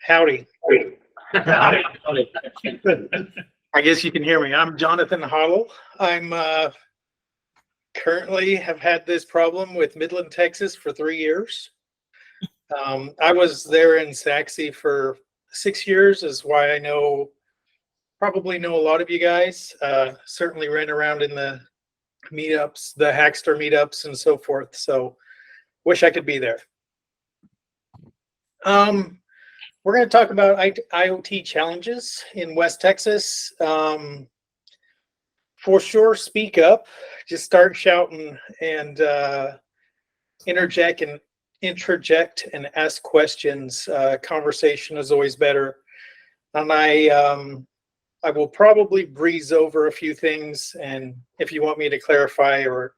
Howdy. Howdy. I guess you can hear me. I'm Johnathan Hottell. I'm currently have had this problem with Midland, Texas for 3 years. I was there in Saxe for 6 years, is why I probably know a lot of you guys. Certainly ran around in the meetups, the Hackster meetups and so forth. So wish I could be there. We're going to talk about IoT challenges in West Texas. For sure, speak up. Just start shouting and interject and ask questions. Conversation is always better. And I will probably breeze over a few things, and if you want me to clarify or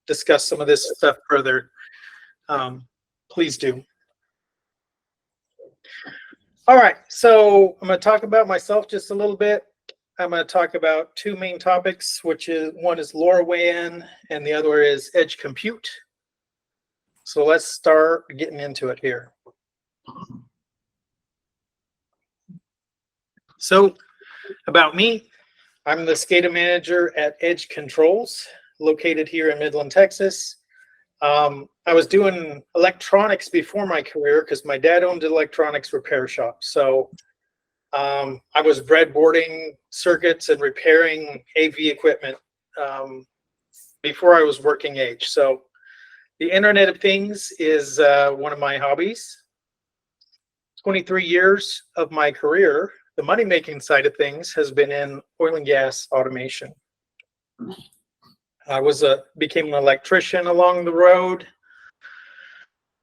discuss some of this stuff further, please do. All right, so I'm going to talk about myself just a little bit. I'm going to talk about two main topics, which is one is LoRaWAN and the other is edge compute. So let's start getting into it here. So about me, I'm the SCADA manager at Edge Controls, located here in Midland, Texas. I was doing electronics before my career because my dad owned an electronics repair shop. So I was breadboarding circuits and repairing AV equipment before I was working age. So the Internet of Things is one of my hobbies. 23 years of my career, the money-making side of things has been in oil and gas automation. I became an electrician along the road.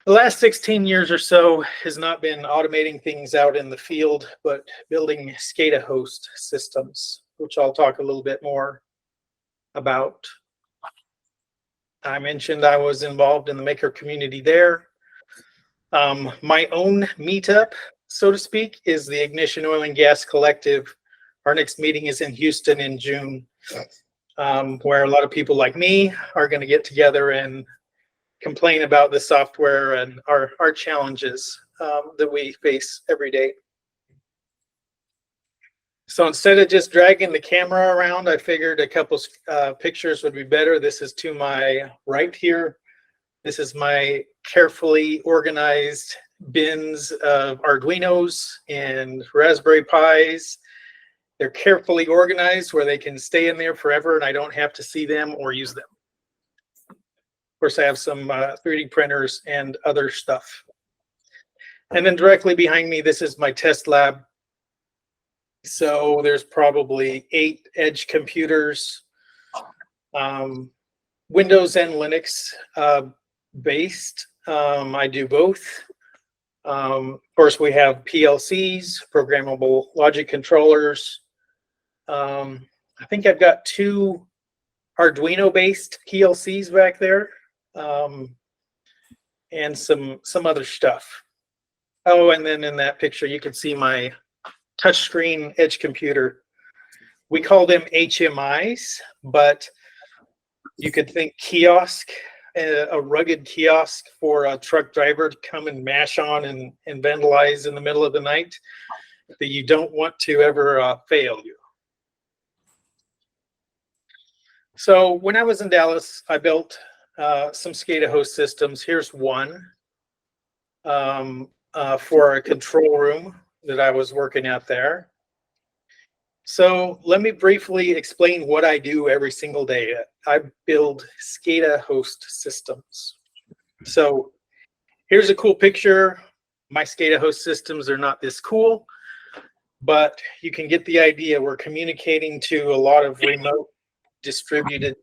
The last 16 years or so has not been automating things out in the field, but building SCADA host systems, which I'll talk a little bit more about. I mentioned I was involved in the maker community there. My own meetup, so to speak, is the Ignition Oil and Gas Collective. Our next meeting is in Houston in June, where a lot of people like me are going to get together and complain about the software and our challenges that we face every day. So instead of just dragging the camera around, I figured a couple pictures would be better. This is to my right here. This is my carefully organized bins of Arduinos and Raspberry Pis. They're carefully organized where they can stay in there forever and I don't have to see them or use them. Of course, I have some 3D printers and other stuff. And then directly behind me, this is my test lab. So there's probably 8 edge computers, Windows and Linux based. I do both. Of course, we have PLCs, programmable logic controllers. I think I've got 2 Arduino-based PLCs back there, and some other stuff. Oh, and then in that picture, you can see my touchscreen edge computer. We call them HMIs, but you could think kiosk, a rugged kiosk for a truck driver to come and mash on and vandalize in the middle of the night that you don't want to ever fail you. So when I was in Dallas, I built some SCADA host systems. Here's one for a control room that I was working out there. So let me briefly explain what I do every single day. I build SCADA host systems. So here's a cool picture. My SCADA host systems are not this cool, but you can get the idea. We're communicating to a lot of remote distributed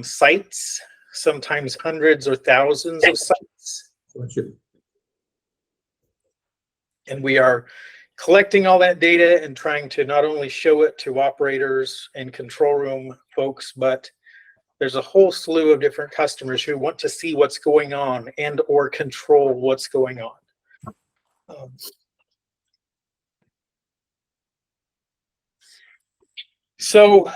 sites, sometimes hundreds or thousands of sites. And we are collecting all that data and trying to not only show it to operators and control room folks, but there's a whole slew of different customers who want to see what's going on and or control what's going on. So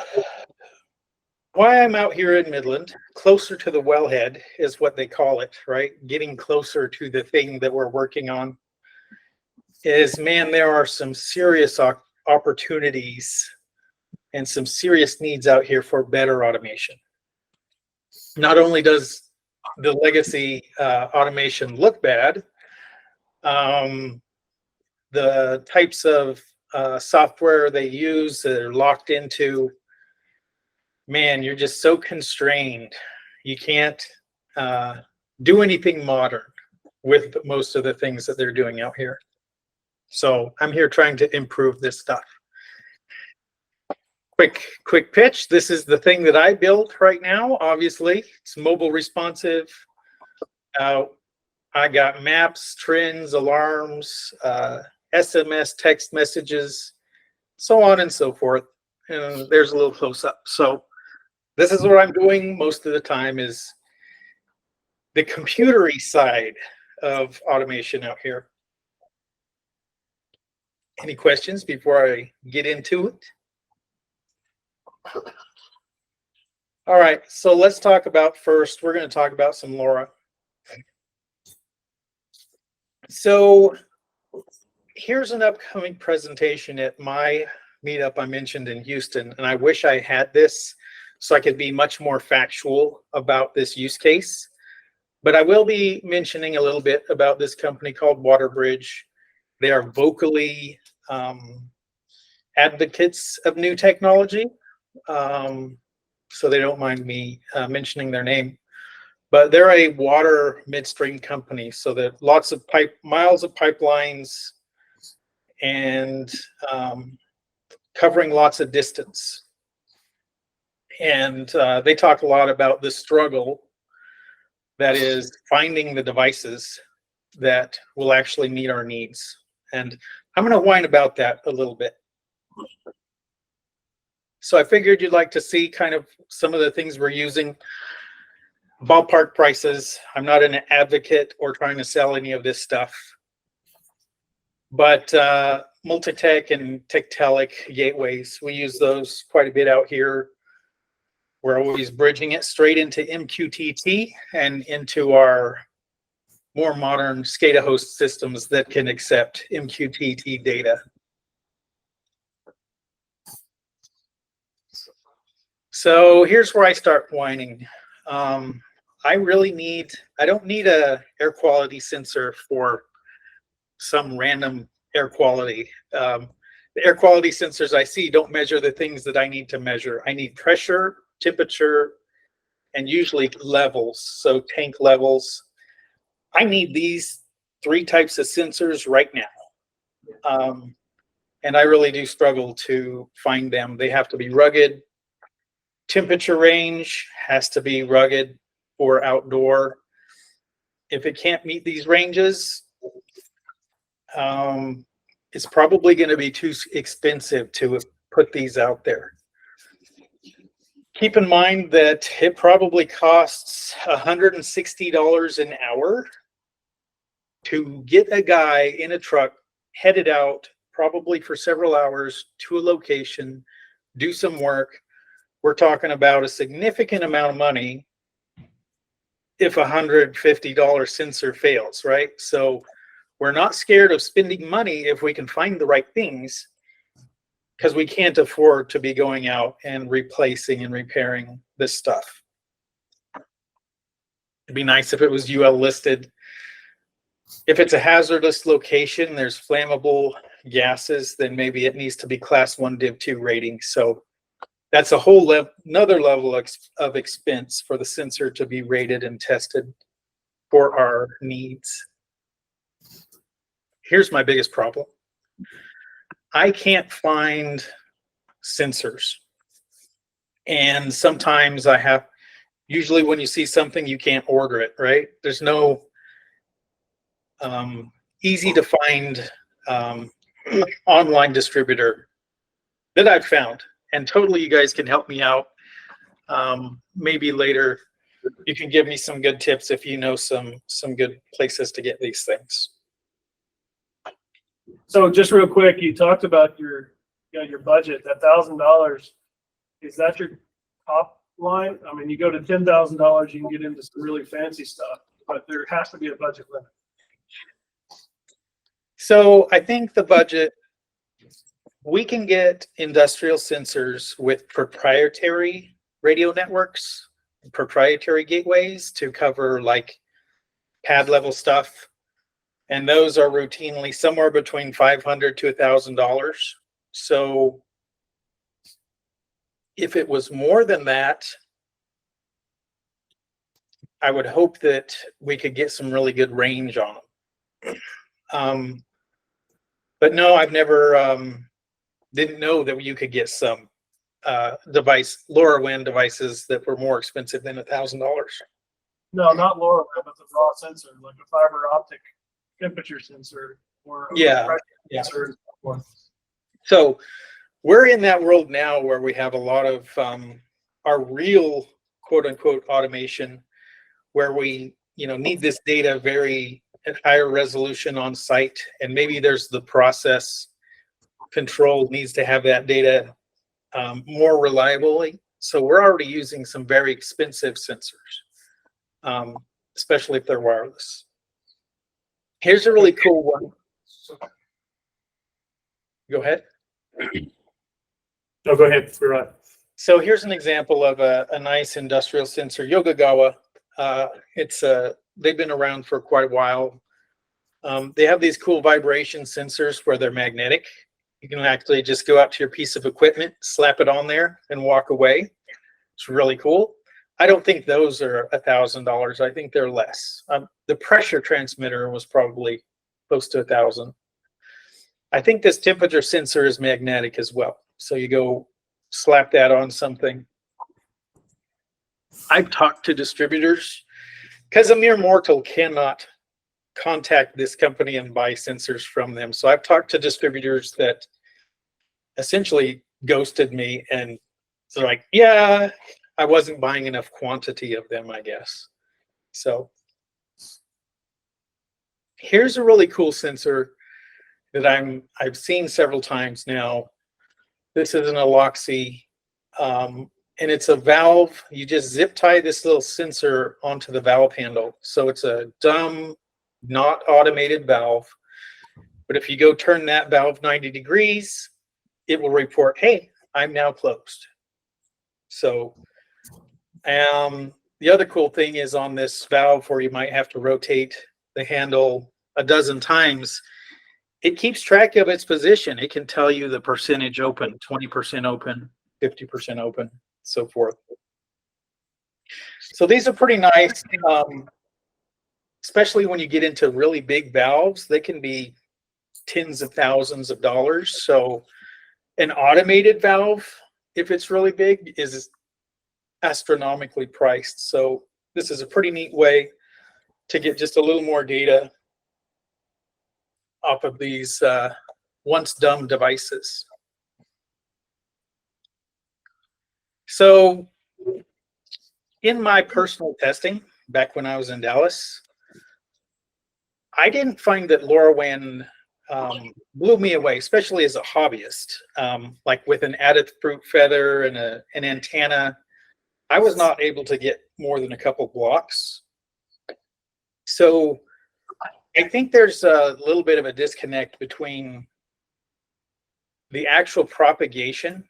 why I'm out here in Midland, closer to the wellhead is what they call it, right? Getting closer to the thing that we're working on. is, man, there are some serious opportunities and some serious needs out here for better automation. Not only does the legacy automation look bad, the types of software they use that are locked into, man, you're just so constrained. You can't do anything modern with most of the things that they're doing out here. So I'm here trying to improve this stuff. Quick pitch. This is the thing that I built right now. Obviously, it's mobile responsive. I got maps, trends, alarms, SMS text messages, so on and so forth. And there's a little close up. So this is what I'm doing most of the time, is the computery side of automation out here. Any questions before I get into it? All right, so let's talk about first, we're going to talk about some LoRa. So here's an upcoming presentation at my meetup I mentioned in Houston, and I wish I had this so I could be much more factual about this use case. But I will be mentioning a little bit about this company called WaterBridge. They are vocally advocates of new technology, so they don't mind me mentioning their name. But they're a water midstream company, so that lots of miles of pipelines and covering lots of distance. And they talk a lot about the struggle that is finding the devices that will actually meet our needs. And I'm going to whine about that a little bit. So I figured you'd like to see kind of some of the things we're using. Ballpark prices. I'm not an advocate or trying to sell any of this stuff. But Multitech and Tectelic gateways, we use those quite a bit out here. We're always bridging it straight into MQTT and into our more modern SCADA host systems that can accept MQTT data. So here's where I start whining. I don't need a air quality sensor for some random air quality. The air quality sensors I see don't measure the things that I need to measure. I need pressure, temperature, and usually levels, so tank levels. I need these 3 types of sensors right now. And I really do struggle to find them. They have to be rugged. Temperature range has to be rugged for outdoor. If it can't meet these ranges, it's probably going to be too expensive to put these out there. Keep in mind that it probably costs $160 an hour to get a guy in a truck headed out, probably for several hours, to a location, do some work. We're talking about a significant amount of money if a $150 sensor fails, right? So we're not scared of spending money if we can find the right things, because we can't afford to be going out and replacing and repairing this stuff. It'd be nice if it was UL listed. If it's a hazardous location, there's flammable gases, then maybe it needs to be class 1 Div 2 rating. So that's a whole another level of expense for the sensor to be rated and tested for our needs. Here's my biggest problem. I can't find sensors. And sometimes usually when you see something, you can't order it, right? There's no easy to find online distributor that I've found. And totally, you guys can help me out. Maybe later, you can give me some good tips if you know some good places to get these things. So just real quick, you talked about your budget. That $1,000, is that your top line? I mean, you go to $10,000, you can get into some really fancy stuff, but there has to be a budget limit. So I think the budget, we can get industrial sensors with proprietary radio networks, proprietary gateways to cover like pad level stuff. And those are routinely somewhere between $500 to $1,000. So if it was more than that, I would hope that we could get some really good range on them. But no, I've never didn't know that you could get some LoRaWAN devices that were more expensive than $1,000. No, not LoRaWAN, but the raw sensor, like a fiber optic temperature sensor or a pressure sensor and so forth. So we're in that world now where we have a lot of our real quote unquote automation, where we need this data very at higher resolution on site, and maybe there's the process control needs to have that data more reliably. So we're already using some very expensive sensors, especially if they're wireless. Here's a really cool one. Go ahead. No, go ahead. You're right. So here's an example of a nice industrial sensor, Yokogawa. They've been around for quite a while. They have these cool vibration sensors where they're magnetic. You can actually just go out to your piece of equipment, slap it on there, and walk away. It's really cool. I don't think those are $1,000. I think they're less. The pressure transmitter was probably close to $1,000. I think this temperature sensor is magnetic as well. So you go slap that on something. I've talked to distributors because a mere mortal cannot contact this company and buy sensors from them. So I've talked to distributors that essentially ghosted me, and they're like, yeah, I wasn't buying enough quantity of them, I guess. So here's a really cool sensor that I've seen several times now. This is an Aloxi, and it's a valve. You just zip tie this little sensor onto the valve handle. So it's a dumb, not automated valve. But if you go turn that valve 90 degrees, it will report, hey, I'm now closed. So the other cool thing is on this valve where you might have to rotate the handle a dozen times, it keeps track of its position. It can tell you the percentage open, 20% open, 50% open, so forth. So these are pretty nice, especially when you get into really big valves. They can be tens of thousands of dollars. So an automated valve, if it's really big, is astronomically priced. So this is a pretty neat way to get just a little more data off of these once dumb devices. So in my personal testing, back when I was in Dallas, I didn't find that LoRaWAN blew me away, especially as a hobbyist. Like with an added fruit feather and an antenna, I was not able to get more than a couple blocks. So I think there's a little bit of a disconnect between the actual propagation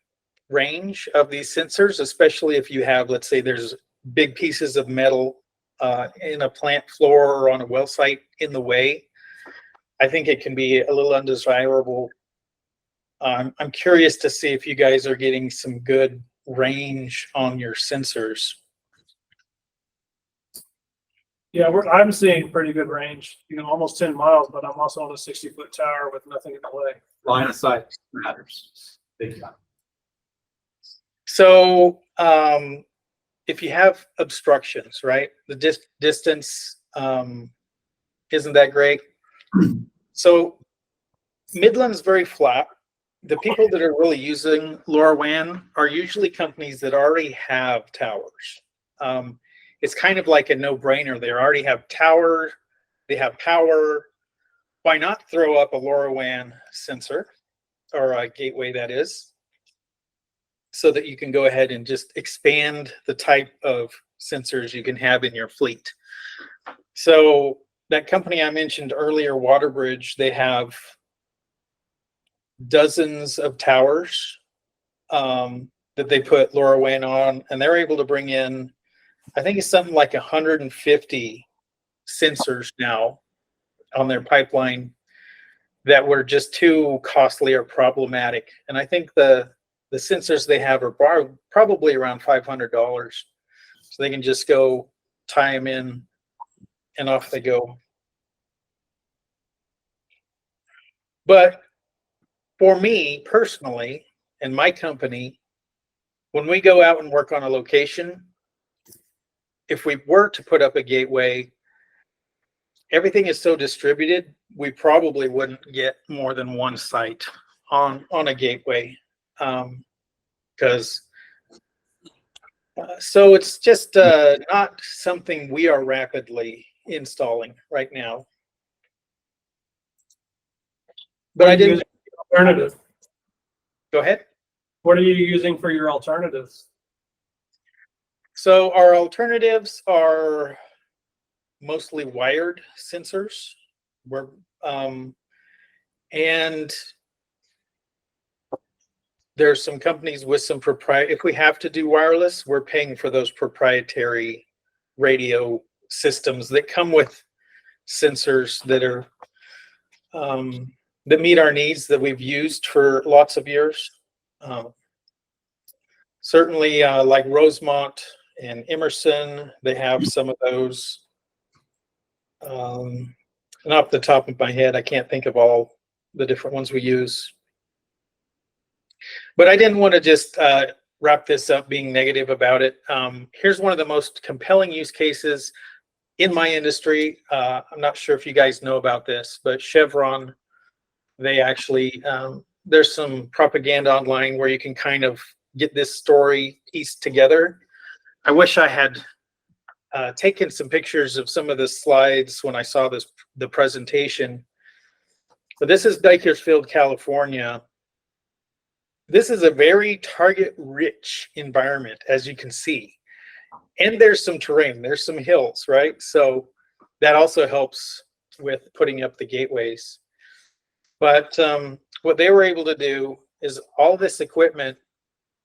range of these sensors, especially if you have, let's say there's big pieces of metal in a plant floor or on a well site in the way. I think it can be a little undesirable. I'm curious to see if you guys are getting some good range on your sensors. Yeah, I'm seeing pretty good range, almost 10 miles, but I'm also on a 60-foot tower with nothing in the way. Line of sight matters big time. So if you have obstructions, right, the distance isn't that great. So Midland's very flat. The people that are really using LoRaWAN are usually companies that already have towers. It's kind of like a no-brainer. They already have towers, they have power. Why not throw up a LoRaWAN sensor, or a gateway that is, so that you can go ahead and just expand the type of sensors you can have in your fleet. So that company I mentioned earlier, Waterbridge, they have dozens of towers that they put LoRaWAN on, and they're able to bring in, I think it's something like 150 sensors now on their pipeline that were just too costly or problematic. And I think the sensors they have are probably around $500. So they can just go tie them in and off they go. But for me personally and my company, when we go out and work on a location, if we were to put up a gateway, everything is so distributed, we probably wouldn't get more than one site on a gateway. So it's just not something we are rapidly installing right now. But I didn't. Alternative. Go ahead. What are you using for your alternatives? So our alternatives are mostly wired sensors. And there's some companies with some proprietary, if we have to do wireless, we're paying for those proprietary radio systems that come with sensors that are that meet our needs, that we've used for lots of years. Certainly like Rosemont and Emerson, they have some of those. And off the top of my head, I can't think of all the different ones we use. But I didn't want to just wrap this up being negative about it. Here's one of the most compelling use cases in my industry. I'm not sure if you guys know about this, but Chevron, they actually, there's some propaganda online where you can kind of get this story pieced together. I wish I had taken some pictures of some of the slides when I saw the presentation. But this is Bakersfield, California. This is a very target-rich environment, as you can see. And there's some terrain, there's some hills, right? So that also helps with putting up the gateways. But what they were able to do is all this equipment,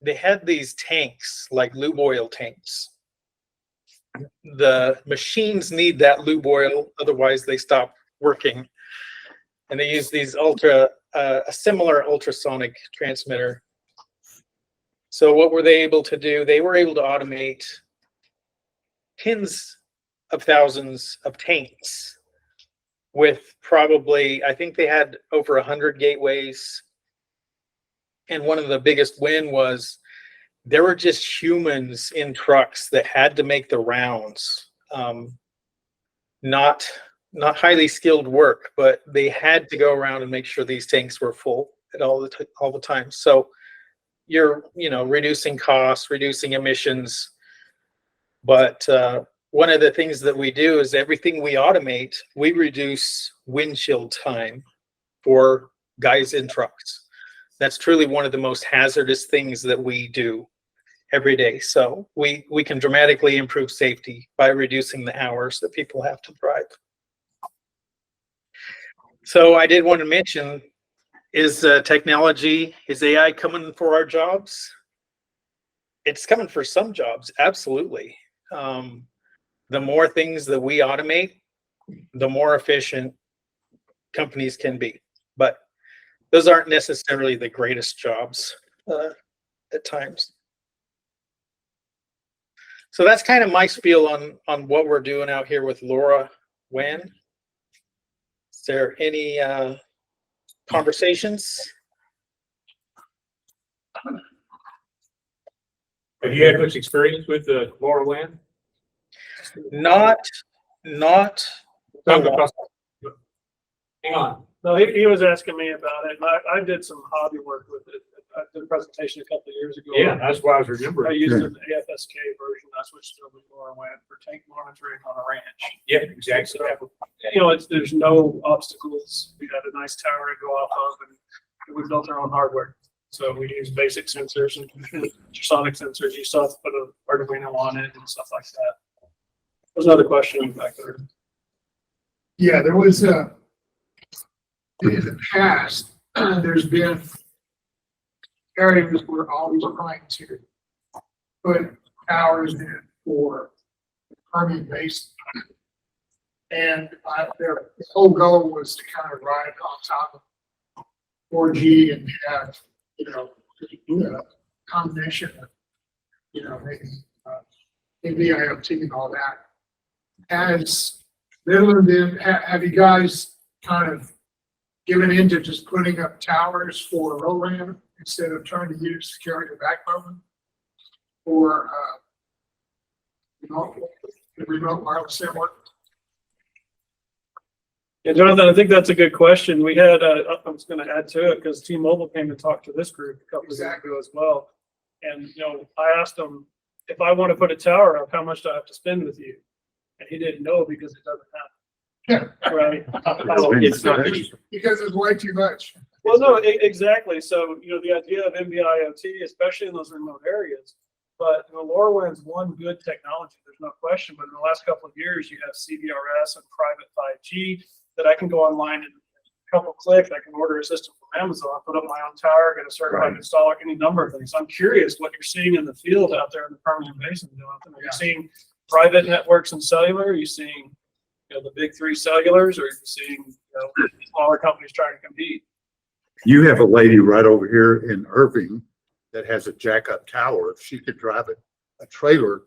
they had these tanks, like lube oil tanks. The machines need that lube oil, otherwise they stop working. And they use these a similar ultrasonic transmitter. So what were they able to do? They were able to automate tens of thousands of tanks with probably, I think they had over 100 gateways. And one of the biggest win was there were just humans in trucks that had to make the rounds. Not highly skilled work, but they had to go around and make sure these tanks were full at all the time. So you're, reducing costs, reducing emissions. But one of the things that we do is everything we automate, we reduce windshield time for guys in trucks. That's truly one of the most hazardous things that we do every day. So we can dramatically improve safety by reducing the hours that people have to drive. So I did want to mention, is technology, is AI coming for our jobs? It's coming for some jobs, absolutely. The more things that we automate, the more efficient companies can be. But those aren't necessarily the greatest jobs at times. So that's kind of my spiel on what we're doing out here with LoRaWAN. Is there any conversations? Have you had much experience with LoRaWAN? Not. Hang on. No, he was asking me about it. And I did some hobby work with it. I did a presentation a couple of years ago. Yeah, that's what I was I remembering. used an AFSK version. I switched to LoRaWAN for tank monitoring on a ranch. Yeah, exactly. So, there's no obstacles. We had a nice tower to go off of, and we built our own hardware. So we use basic sensors and ultrasonic sensors. You saw us put an Arduino on it and stuff like that. There's another question back there. Yeah, there was in the past, there's been areas where all these trying to put towers in for Permian Basin. And their whole goal was to kind of ride on top of 4G and have, a combination of, maybe IIoT and all that. Has Midland been, have you guys kind of given into just putting up towers for LoRaN instead of trying to use security backbone for remote wireless network? Yeah, Jonathan, I think that's a good question. We had, I was going to add to it because T-Mobile came and talked to this group a couple of years ago as well. And, I asked him, if I want to put a tower up, how much do I have to spend with you? And he didn't know because it doesn't happen. Right. It's not, Because it's way too much. Well, no, exactly. So, the idea of NB-IoT, especially in those remote areas, but LoRaWAN's one good technology. There's no question. But in the last couple of years, you have CBRS and private 5G that I can go online and a couple clicks, I can order a system from Amazon, put up my own tower, get a certified installer, any number of things. I'm curious what you're seeing in the field out there in the Permian Basin, Jonathan. Are you seeing private networks and cellular? Are you seeing the big three cellulars, or are you seeing smaller companies trying to compete? You have a lady right over here in Irving that has a jack-up tower. If she could drive a trailer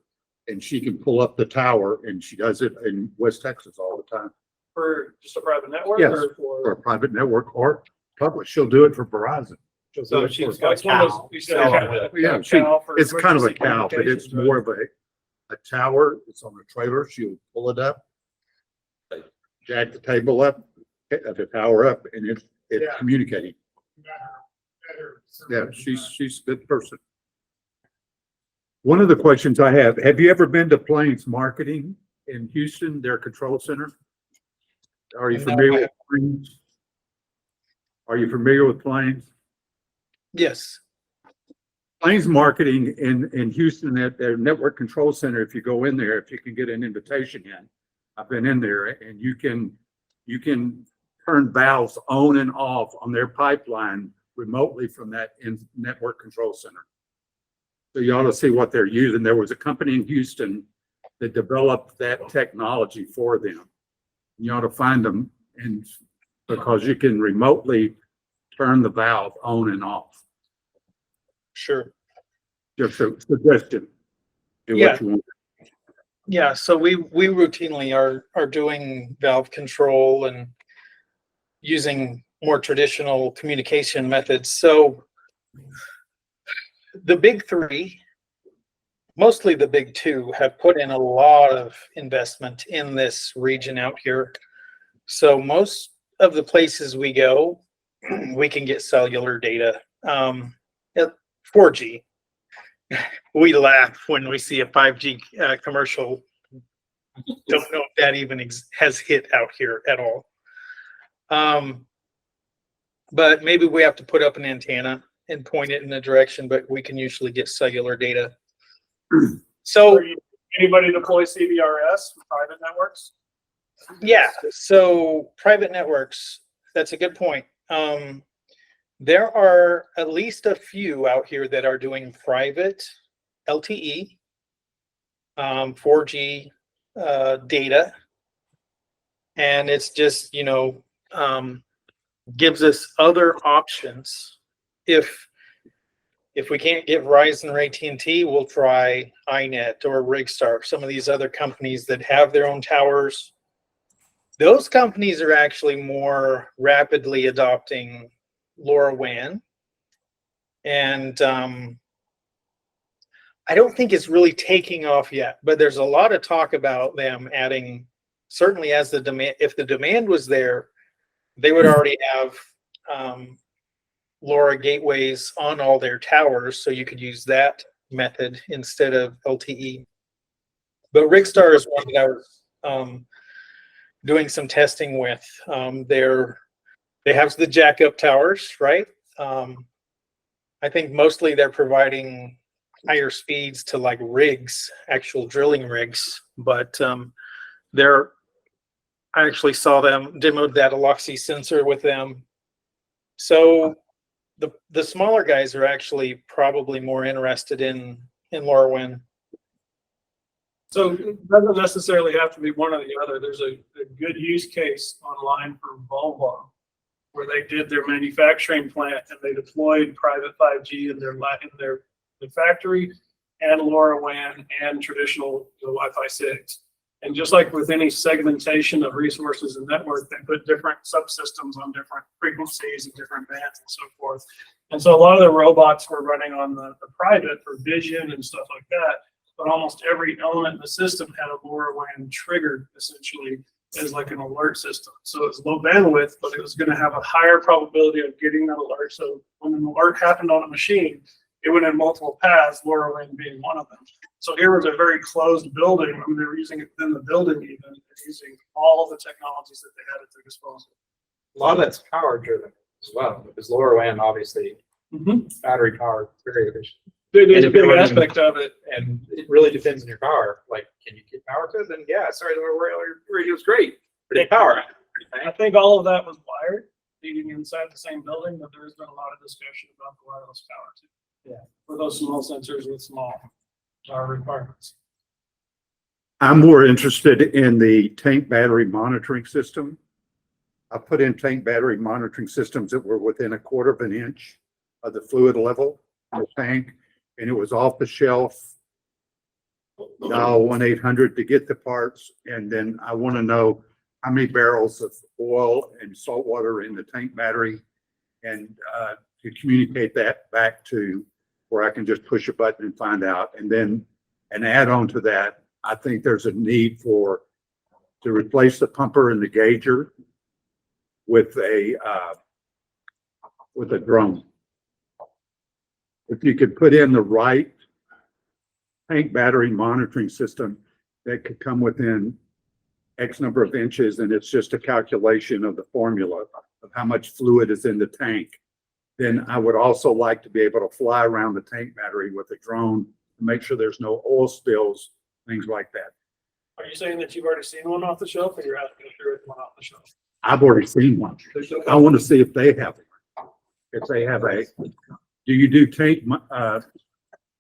and she can pull up the tower, and she does it in West Texas all the time. For just a private network? Yes, Or for a private network or public. She'll do it for Verizon. She'll do so it she's for- got a It's one of those- cow. you said So, a Yeah, cow for it's kind of a emergency cow, but it's communications, right? more of a tower. It's on a trailer. She'll pull it up, jack the table up, the tower up, and it's Yeah. communicating. Yeah, she's a good person. One of the questions I have you ever been to Plains Marketing in Houston, their control center? Are you No, familiar I with Plains? Are you familiar with Plains? Yes. Plains Marketing in Houston at their network control center, if you go in there, if you can get an invitation in, I've been in there, and you can turn valves on and off on their pipeline remotely from that network control center. So you ought to see what they're using. There was a company in Houston that developed that technology for them. You ought to find them, and because you can remotely turn the valve on and off. Sure. Just a suggestion. Do Yeah. what you want. Yeah, so we routinely are doing valve control and using more traditional communication methods. So the big three, mostly the big two, have put in a lot of investment in this region out here. So most of the places we go, we can get cellular data. At 4G. We laugh when we see a 5G commercial. Don't know if that even has hit out here at all. But maybe we have to put up an antenna and point it in a direction, but we can usually get cellular data. So Anybody deploy CBRS for private networks? yeah, so private networks, that's a good point. There are at least a few out here that are doing private LTE, 4G data, and it's just, gives us other options. If we can't get Verizon or AT&T, we'll try iNet or Rigstar, some of these other companies that have their own towers. Those companies are actually more rapidly adopting LoRaWAN, and I don't think it's really taking off yet, but there's a lot of talk about them adding, certainly as the demand, if the demand was there, they would already have LoRa gateways on all their towers, so you could use that method instead of LTE. But Rigstar is one that I was doing some testing with. They have the jack-up towers, right? I think mostly they're providing higher speeds to like rigs, actual drilling rigs, but they're I actually saw them, demoed that Aloxi sensor with them. So the smaller guys are actually probably more interested in LoRaWAN. So it doesn't necessarily have to be one or the other. There's a good use case online for Volvo where they did their manufacturing plant and they deployed private 5G in their factory and LoRaWAN and traditional Wi-Fi 6. And just like with any segmentation of resources and network, they put different subsystems on different frequencies and different bands and so forth. And so a lot of the robots were running on the private for vision and stuff like that. But almost every element in the system had a LoRaWAN triggered essentially as like an alert system. So it's low bandwidth, but it was going to have a higher probability of getting that alert. So when an alert happened on a machine, it went in multiple paths, LoRaWAN being one of them. So here was a very closed building. I mean, they were using it within the building even, they're using all of the technologies that they had at their disposal. A lot of that's power driven as well, because LoRaWAN obviously battery power very efficient. It is a And if you're big running- aspect of it. And it really depends on your car. Like, can you get power to it? Then yeah, sorry, the radio's great. But it's power. I think all of that was wired, feeding inside the same building, but there's been a lot of discussion about the wireless power too. Yeah. For those small sensors with small power requirements. I'm more interested in the tank battery monitoring system. I put in tank battery monitoring systems that were within 1/4 of an inch of the fluid level in the tank, and it was off the shelf. Dial 1-800 to get the parts, and then I want to know how many barrels of oil and salt water in the tank battery, and to communicate that back to where I can just push a button and find out. And then an add-on to that, I think there's a need to replace the pumper and the gauger with a drone. If you could put in the right tank battery monitoring system that could come within X number of inches, and it's just a calculation of the formula of how much fluid is in the tank, then I would also like to be able to fly around the tank battery with a drone to make sure there's no oil spills, things like that. Are you saying that you've already seen one off the shelf, or you're asking if there is one off the shelf? I've already seen one. I want to see if they have one. If they have do you do tank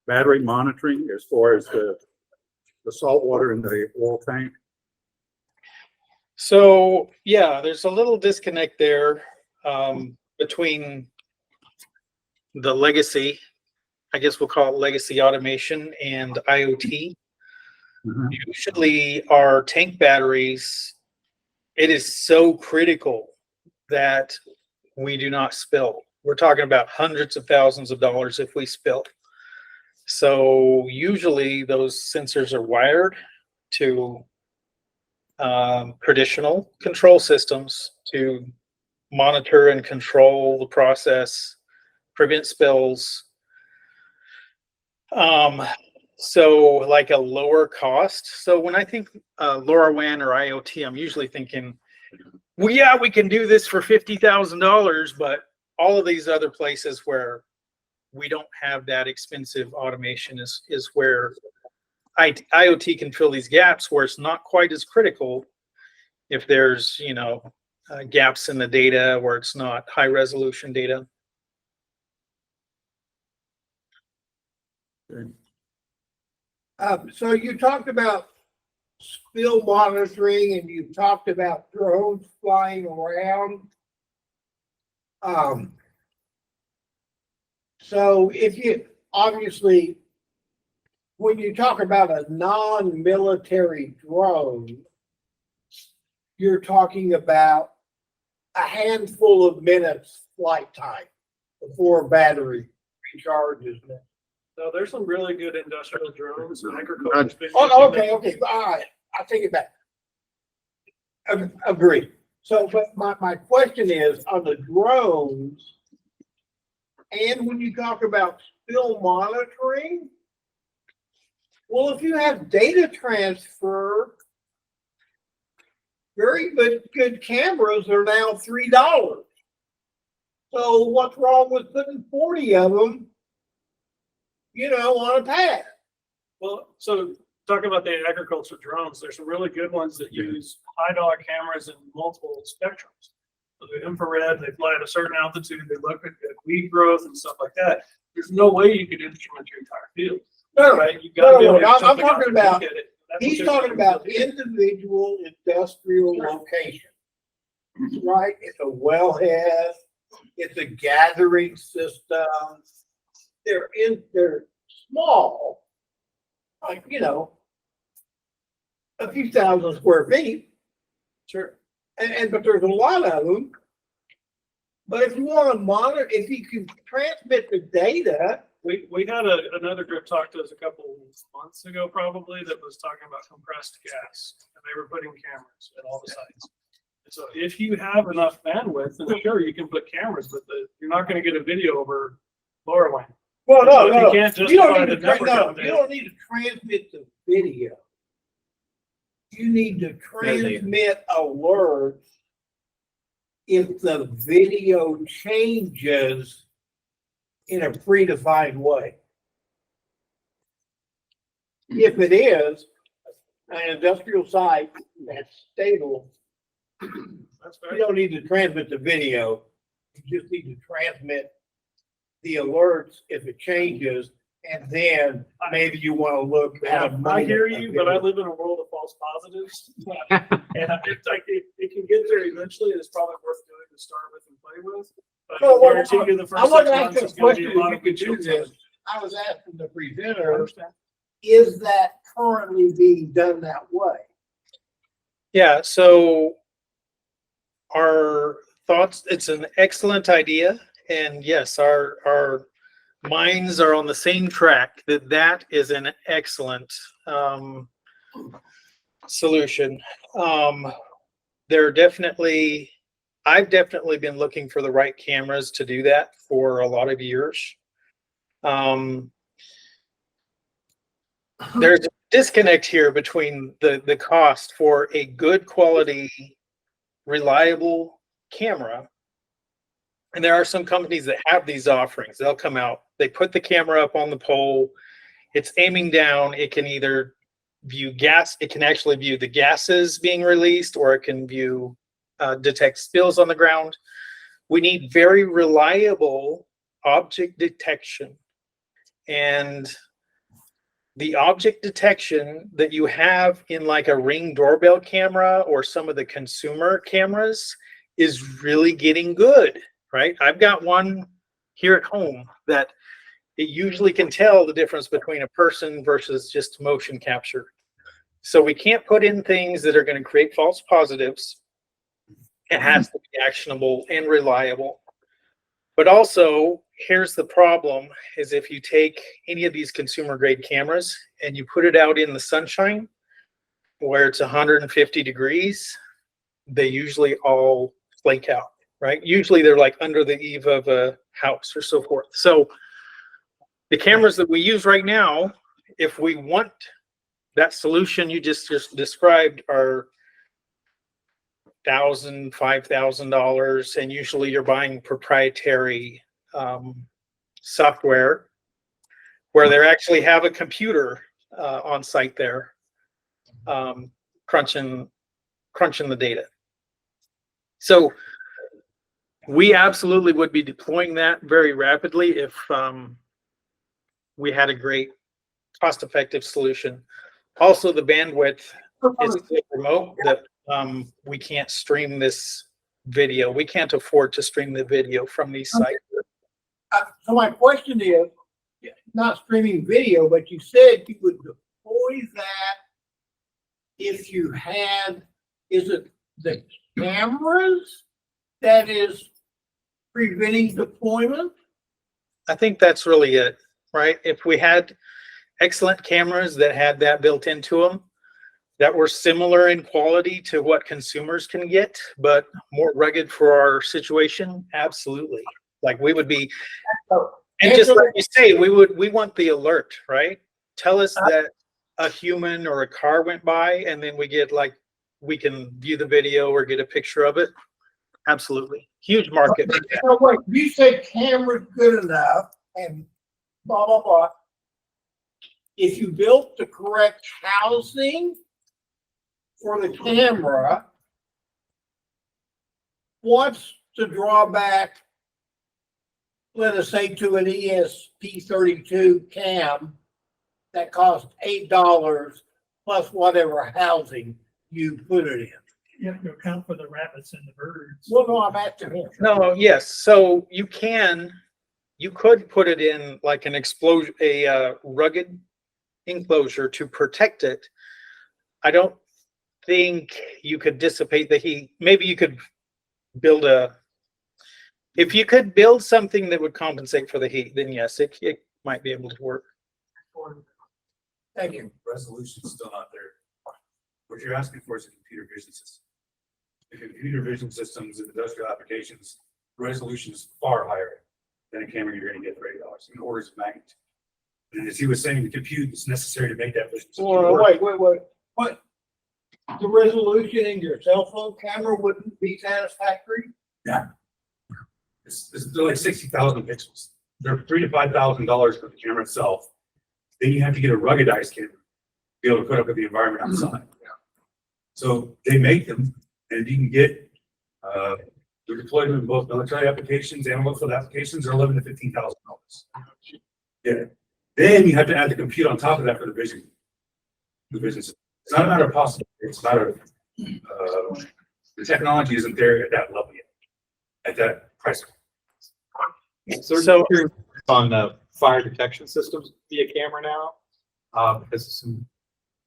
battery monitoring as far as the salt water in the oil tank? So yeah, there's a little disconnect there between the legacy, I guess we'll call it legacy automation, and IoT. Usually our tank batteries, it is so critical that we do not spill. We're talking about hundreds of thousands of dollars if we spill. So usually those sensors are wired to traditional control systems to monitor and control the process, prevent spills. So like a lower cost. So when I think LoRaWAN or IoT, I'm usually thinking, well, yeah, we can do this for $50,000, but all of these other places where we don't have that expensive automation is where IoT can fill these gaps where it's not quite as critical if there's, gaps in the data where it's not high resolution data. So you talked about spill monitoring and you talked about drones flying around. So if you obviously, when you talk about a non-military drone, you're talking about a handful of minutes flight time before battery recharges. So there's some really good industrial drones, agriculture. Oh, okay, all right, I'll take it back. Agree. So, but my question is, on the drones, and when you talk about spill monitoring, well, if you have data transfer, very good cameras are now $3. So what's wrong with putting 40 of them, on a pad? Well, so talking about the agriculture drones, there's some really good ones that use high dollar cameras and multiple spectrums. So they're infrared, they fly at a certain altitude, they look at weed growth and stuff like that. There's no way you could instrument your entire field. No, Right? You gotta be able to I'm something out talking there to about, look at it. That's he's what they're talking about trying to do. individual industrial locations. Right? It's a wellhead, it's a gathering system. They're small, like, you know, a few thousand square feet. Sure. But there's a lot of them. But if you want to monitor, if you can transmit the data, We had another group talk to us a couple months ago, probably, that was talking about compressed gas, and they were putting cameras at all the sites. And so if you have enough bandwidth, then sure, you can put cameras, but you're not going to get a video over LoRaWAN. well, So if no, you no, can't you justify don't need the to, network out there. you don't need to transmit the video. You need to transmit alerts if the video changes in a predefined way. If it is an industrial site that's stable, That's you fair. don't need to transmit the video. You just need to transmit the alerts if it changes, and then maybe you want to look at a I hear moment you, of but I video. live in a world of false positives. And it's like, it can get there eventually, and it's probably worth doing to start with and play with. But No, I well, guarantee you the I first 6 wasn't months asking a is going to question be a lot if of you could do windshield this. I was asking the I presenter, understand. is that currently being done that way? Yeah, so our thoughts, it's an excellent idea. And yes, our minds are on the same track that is an excellent solution. There definitely, I've definitely been looking for the right cameras to do that for a lot of years. There's a disconnect here between the cost for a good quality, reliable camera. And there are some companies that have these offerings. They'll come out, they put the camera up on the pole, it's aiming down, it can either view gas, it can actually view the gases being released, or it can view, detect spills on the ground. We need very reliable object detection. And the object detection that you have in like a Ring doorbell camera or some of the consumer cameras is really getting good, right? I've got one here at home that it usually can tell the difference between a person versus just motion capture. So we can't put in things that are going to create false positives. It has to be actionable and reliable. But also, here's the problem, is if you take any of these consumer grade cameras and you put it out in the sunshine where it's 150 degrees, they usually all flake out, right? Usually they're like under the eave of a house or so forth. So the cameras that we use right now, if we want that solution you just described, are $1,000, $5,000, and usually you're buying proprietary software where they actually have a computer on site there crunching the data. So we absolutely would be deploying that very rapidly if we had a great cost-effective solution. Also, the bandwidth is so remote that we can't stream this video. We can't afford to stream the video from these sites. So my question is, not streaming video, but you said you would deploy that if you had, is it the cameras that is preventing deployment? I think that's really it, right? If we had excellent cameras that had that built into them, that were similar in quality to what consumers can get, but more rugged for our situation, absolutely. Like we would be, and just like you say, we want the alert, right? Tell us that a human or a car went by, and then we get like, we can view the video or get a picture of it. Absolutely. Huge market. So wait, you said camera's good enough and blah, blah, blah. if you built the correct housing for the camera, what's the drawback, let us say, to an ESP32 cam that costs $8 plus whatever housing you put it in? You have to account for the rabbits and the birds. Well, no, I'm asking him. No, yes, so you could put it in like an explosion, a rugged enclosure to protect it. I don't think you could dissipate the heat. Maybe you could build if you could build something that would compensate for the heat, then yes, it might be able to work. Thank you. Resolution's still not there. What you're asking for is a computer vision system. The computer vision systems in industrial applications, resolution is far higher than a camera you're gonna get for $8 in orders of magnitude. And as he was saying, the compute is necessary to make that vision system Well, work. wait. What? The resolution in your cell phone camera wouldn't be satisfactory? They're like 60,000 pixels. They're $3,000 to $5,000 for the camera itself. Then you have to get a ruggedized camera to be able to put up with the environment outside. So they make them, and you can get, they're deployed in both military applications and local applications. They're $11,000 to $15,000. Yeah. Then you have to add the compute on top of that for the vision. The vision system. It's not a matter of possibility. It's a matter of the technology isn't there at that level yet, at that price. So On fire detection systems via camera now, because of some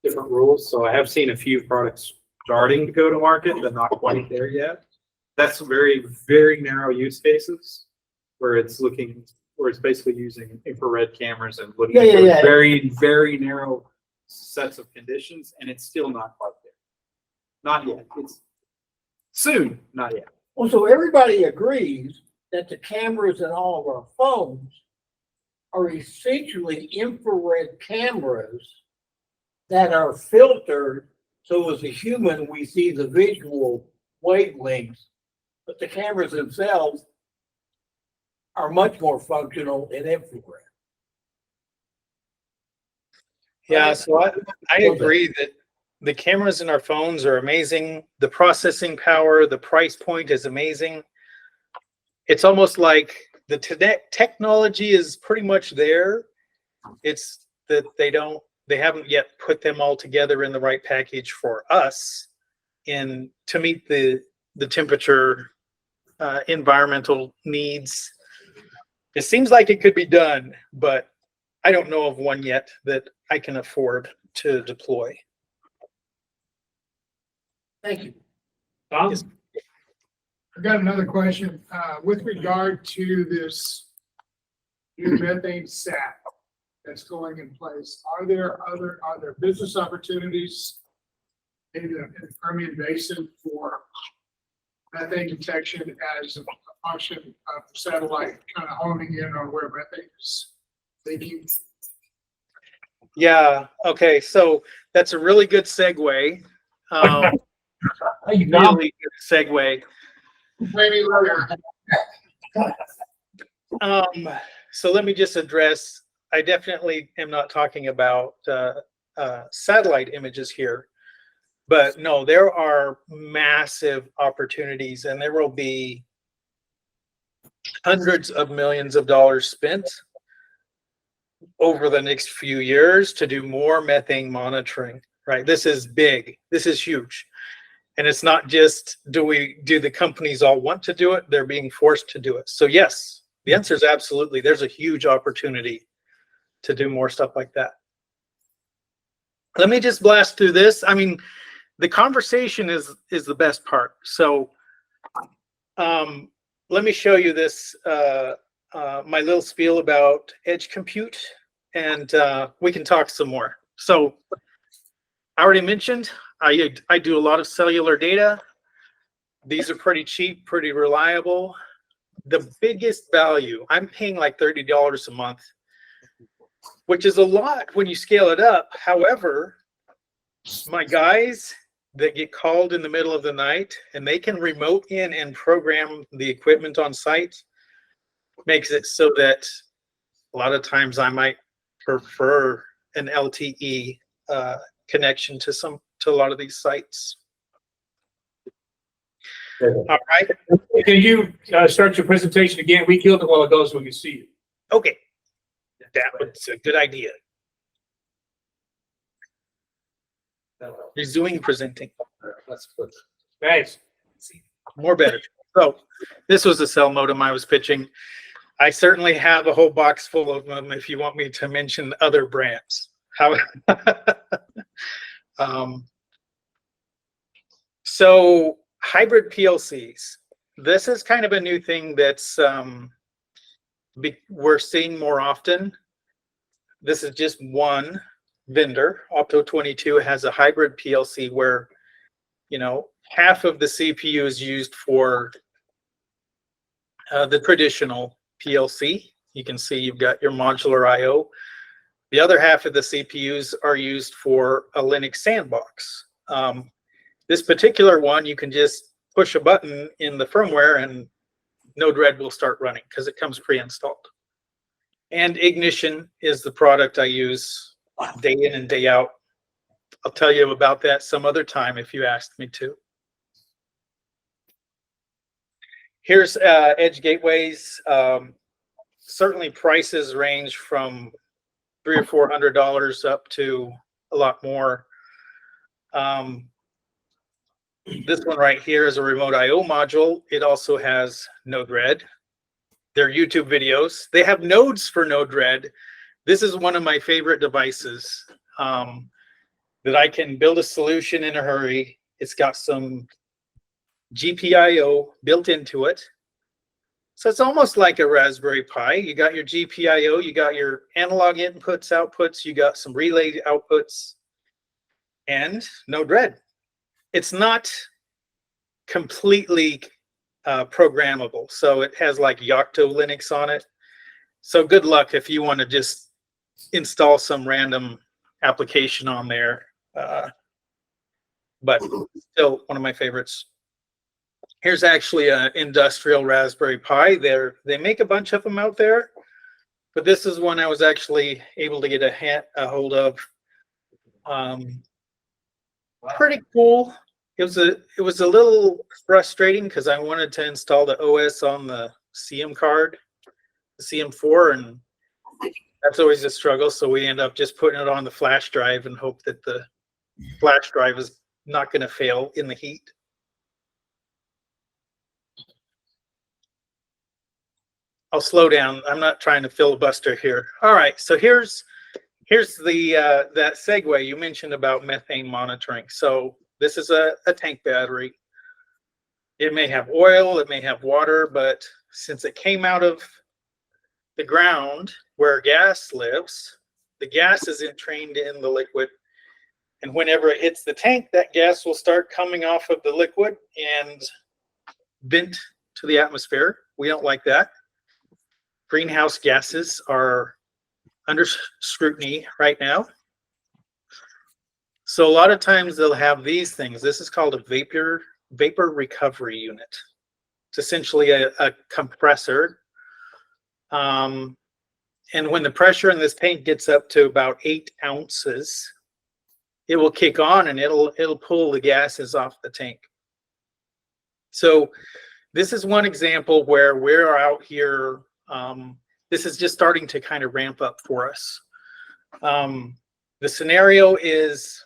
different rules. So I have seen a few products starting to go to market, but not quite there yet. That's very, very narrow use cases where it's basically using infrared cameras and looking at very, very narrow sets of conditions, and it's still not quite there. Not yet. It's soon, not yet. Well, so everybody agrees that the cameras in all of our phones are essentially infrared cameras that are filtered, so as a human, we see the visual wavelengths, but the cameras themselves are much more functional in infrared. yeah, so I agree that the cameras in our phones are amazing. The processing power, the price point is amazing. It's almost like the technology is pretty much there. It's that they haven't yet put them all together in the right package for us to meet the temperature, environmental needs. It seems like it could be done, but I don't know of one yet that I can afford to deploy. Thank you. Tom? Yes. I've got another question, with regard to this new methane SAT that's going in place. Are there business opportunities in the Permian Basin for methane detection as a function of satellite kind of honing in on where methane is leaking? Yeah, okay, so that's a really good segue. Really good segue. Maybe later. So let me just address, I definitely am not talking about satellite images here, but no, there are massive opportunities, and there will be hundreds of millions of dollars spent over the next few years to do more methane monitoring, right? This is big, this is huge. And it's not just, do the companies all want to do it? They're being forced to do it. So yes, the answer is absolutely. There's a huge opportunity to do more stuff like that. Let me just blast through this. I mean, the conversation is the best part. So let me show you this, my little spiel about edge compute, and we can talk some more. So I already mentioned, I do a lot of cellular data. These are pretty cheap, pretty reliable. The biggest value, I'm paying like $30 a month, which is a lot when you scale it up. However, my guys that get called in the middle of the night and they can remote in and program the equipment on site makes it so that a lot of times I might prefer an LTE connection to a lot of these sites. All right. Can you start your presentation again? We killed it while ago so we can see you. Okay. That was a good idea. Resuming presenting. Thanks. More better. So this was a cell modem I was pitching. I certainly have a whole box full of them if you want me to mention other brands. How? So hybrid PLCs. This is kind of a new thing that's we're seeing more often. This is just one vendor. Opto22 has a hybrid PLC where, you know, half of the CPU is used for the traditional PLC. You can see you've got your modular I/O. The other half of the CPUs are used for a Linux sandbox. This particular one, you can just push a button in the firmware and Node-RED will start running because it comes pre-installed. And Ignition is the product I use day in and day out. I'll tell you about that some other time if you asked me to. Here's edge gateways. Certainly prices range from $300 or $400 up to a lot more. This one right here is a remote I/O module. It also has Node-RED. They're YouTube videos. They have nodes for Node-RED. This is one of my favorite devices that I can build a solution in a hurry. It's got some GPIO built into it. So it's almost like a Raspberry Pi. You got your GPIO, you got your analog inputs, outputs, you got some relay outputs, and Node-RED. It's not completely programmable. So it has like Yocto Linux on it. So good luck if you want to just install some random application on there. But still one of my favorites. Here's actually an industrial Raspberry Pi. They make a bunch of them out there, but this is one I was actually able to get a hold of. Pretty cool. It was a little frustrating because I wanted to install the OS on the CM card, the CM4, and that's always a struggle. So we end up just putting it on the flash drive and hope that the flash drive is not going to fail in the heat. I'll slow down. I'm not trying to filibuster here. All right, so here's the that segue you mentioned about methane monitoring. So this is a tank battery. It may have oil, it may have water, but since it came out of the ground where gas lives, the gas is entrained in the liquid. And whenever it hits the tank, that gas will start coming off of the liquid and vent to the atmosphere. We don't like that. Greenhouse gases are under scrutiny right now. So a lot of times they'll have these things. This is called a vapor recovery unit. It's essentially a compressor. And when the pressure in this tank gets up to about 8 ounces, it will kick on and it'll pull the gases off the tank. So this is one example where we're out here. This is just starting to kind of ramp up for us. The scenario is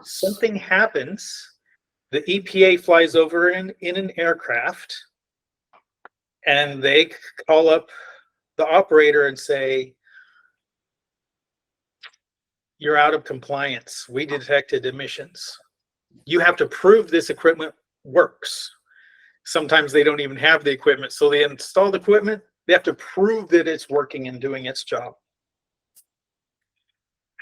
something happens, the EPA flies over in an aircraft, and they call up the operator and say, you're out of compliance. We detected emissions. You have to prove this equipment works. Sometimes they don't even have the equipment. So they install the equipment. They have to prove that it's working and doing its job.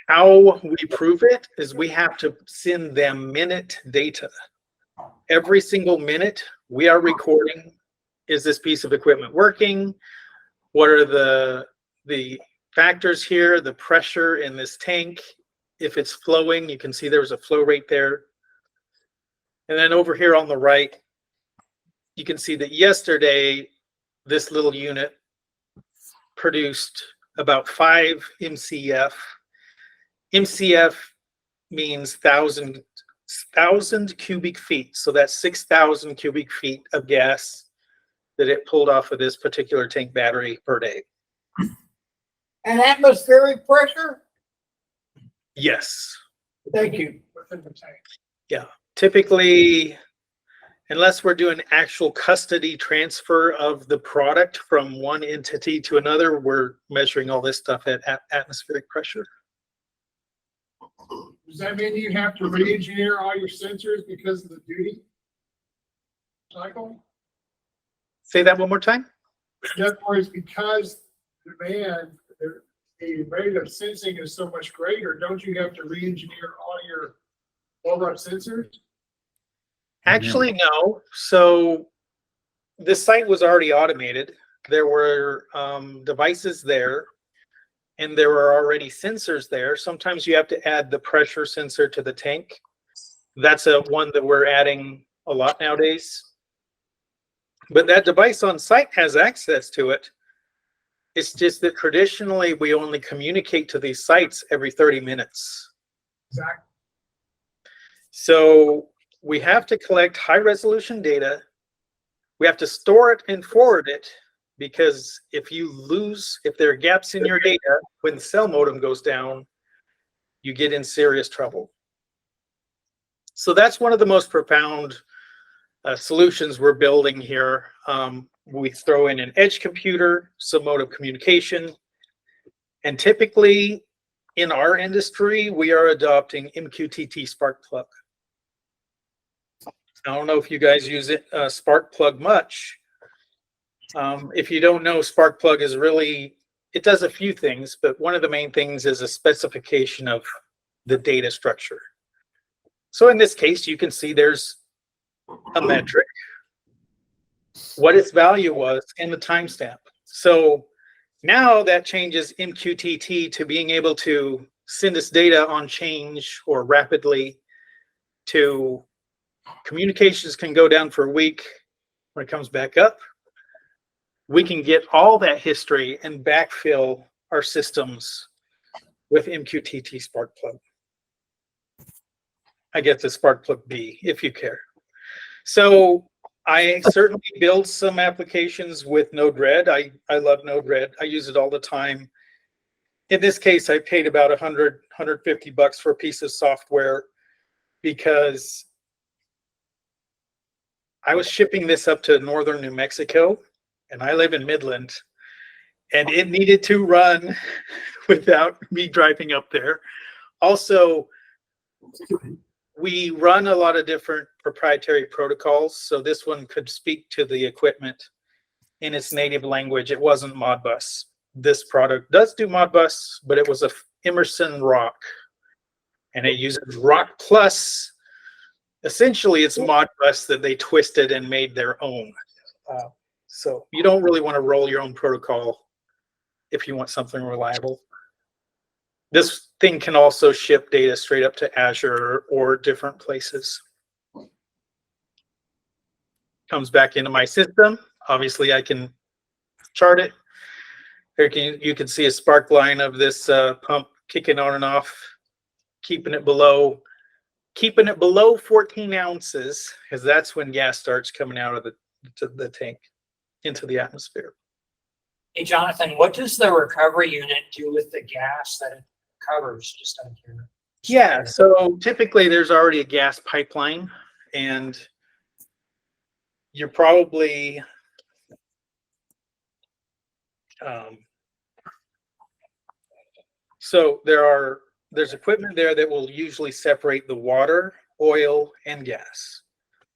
How we prove it is we have to send them minute data. Every single minute we are recording, is this piece of equipment working? What are the factors here? The pressure in this tank. If it's flowing, you can see there's a flow rate there. And then over here on the right, you can see that yesterday, this little unit produced about 5 MCF. MCF means thousand cubic feet. So that's 6,000 cubic feet of gas that it pulled off of this particular tank battery per day. And atmospheric pressure? Yes. Thank you. Within the tank. Typically, unless we're doing actual custody transfer of the product from one entity to another, we're measuring all this stuff at atmospheric pressure. Does that mean you have to re-engineer all your sensors because of the duty cycle? Say that one more time. In other words, because demand, the rate of sensing is so much greater, don't you have to re-engineer all your overall sensors? Actually, no. So the site was already automated. There were devices there, and there were already sensors there. Sometimes you have to add the pressure sensor to the tank. That's one that we're adding a lot nowadays. But that device on site has access to it. It's just that traditionally we only communicate to these sites every 30 minutes. Exactly. So we have to collect high resolution data. We have to store it and forward it, because if there are gaps in your data, when the cell modem goes down, you get in serious trouble. So that's one of the most profound solutions we're building here. We throw in an edge computer, some mode of communication, and typically in our industry, we are adopting MQTT spark plug. I don't know if you guys use it, spark plug much. If you don't know, spark plug is really, it does a few things, but one of the main things is a specification of the data structure. So in this case, you can see there's a metric, what its value was, and the timestamp. So now that changes MQTT to being able to send us data on change or rapidly to communications can go down for a week. When it comes back up, we can get all that history and backfill our systems with MQTT spark plug. I guess it's spark plug B if you care. So I certainly build some applications with Node-RED. I love Node-RED. I use it all the time. In this case, I paid about $150 for a piece of software because I was shipping this up to northern New Mexico, and I live in Midland, and it needed to run without me driving up there. Also, we run a lot of different proprietary protocols, so this one could speak to the equipment in its native language. It wasn't Modbus. This product does do Modbus, but it was a Emerson Rock, and it uses Rock Plus. Essentially, it's Modbus that they twisted and made their own. So you don't really want to roll your own protocol if you want something reliable. This thing can also ship data straight up to Azure or different places. Comes back into my system. Obviously, I can chart it. You can see a spark line of this pump kicking on and off, keeping it below 14 ounces, because that's when gas starts coming out of the tank into the atmosphere. Hey, Jonathan, what does the recovery unit do with the gas that it covers? Just out of curiosity. Yeah, so typically there's already a gas pipeline, and you're probably so there's equipment there that will usually separate the water, oil, and gas.